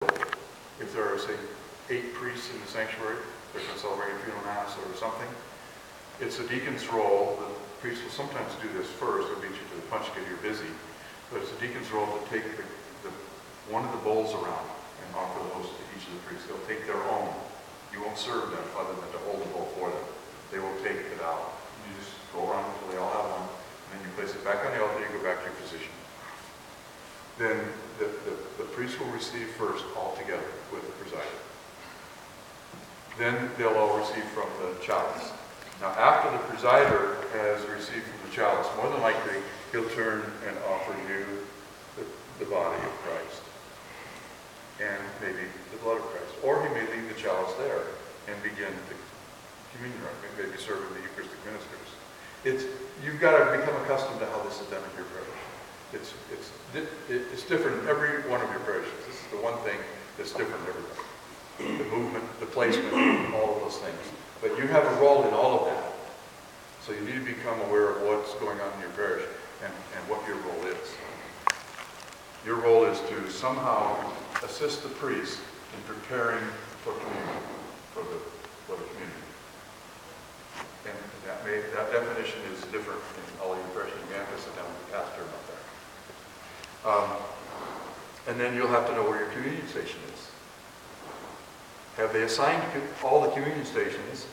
if there are, say, 8 priests in the sanctuary, they're going to celebrate a funeral mass or something, it's the deacon's role. The priest will sometimes do this first. They'll beat you to the punch because you're busy. But it's the deacon's role to take one of the bowls around and offer the host to each of the priests. They'll take their own. You won't serve them other than to hold the bowl for them. They will take it out. You just go around until they all have one, and then you place it back on the altar, you go back to your position. Then the priest will receive first all together with the presider. Then they'll all receive from the chalice. Now after the presider has received from the chalice, more than likely he'll turn and offer you the body of Christ and maybe the blood of Christ. Or he may leave the chalice there and begin the communion rite, maybe serving the Eucharistic ministers. You've got to become accustomed to how this is done in your parish. It's different in every one of your parishes. This is the one thing that's different everywhere. The movement, the placement, all of those things. But you have a role in all of that. So you need to become aware of what's going on in your parish and what your role is. Your role is to somehow assist the priest in preparing for communion, for the communion. And that definition is different in all your parishes. You have to sit down with the pastor about that. And then you'll have to know where your communion station is. Have they assigned all the communion stations,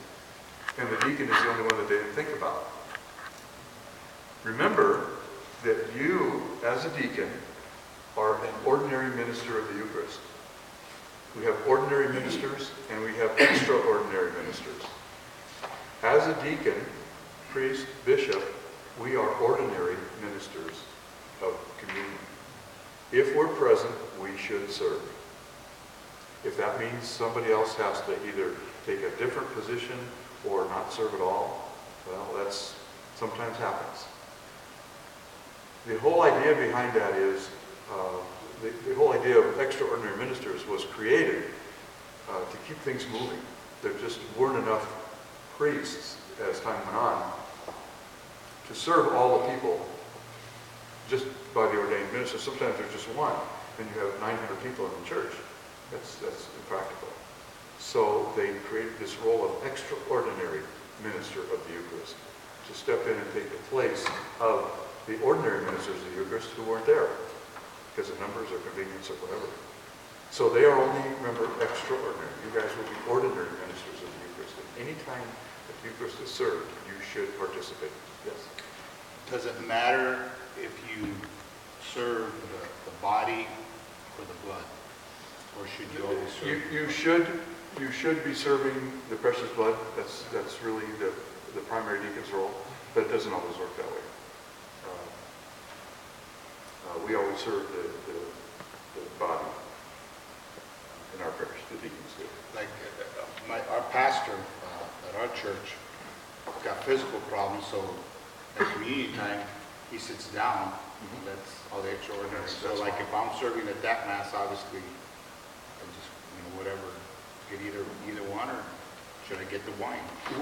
and the deacon is the only one that they didn't think about? Remember that you, as a deacon, are an ordinary minister of the Eucharist. We have ordinary ministers, and we have extraordinary ministers. As a deacon, priest, bishop, we are ordinary ministers of communion. If we're present, we should serve. If that means somebody else has to either take a different position or not serve at all, well, that's sometimes happens. The whole idea behind that is, the whole idea of extraordinary ministers was created to keep things moving. There just weren't enough priests as time went on to serve all the people just by the ordained minister. Sometimes there's just one, and you have 900 people in the church. That's impractical. So they created this role of extraordinary minister of the Eucharist to step in and take the place of the ordinary ministers of the Eucharist who weren't there because of numbers or convenience or whatever. So they are only, remember, extraordinary. You guys will be ordinary ministers of the Eucharist. And any time that the Eucharist is served, you should participate. Yes? Does it matter if you serve the body or the blood? Or should you always serve? You should be serving the precious blood. That's really the primary deacon's role, but it doesn't always work that way. We always serve the body in our parish. The deacons do. Like our pastor at our church got physical problems, so at community time he sits down. That's all the extraordinary. So like if I'm serving at that mass, obviously I just whatever, get either one, or should I get the wine?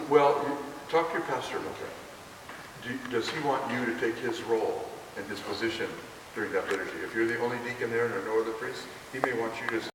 Well, talk to your pastor about that. Does he want you to take his role and his position during that liturgy? If you're the only deacon there and there are no other priests, he may want you to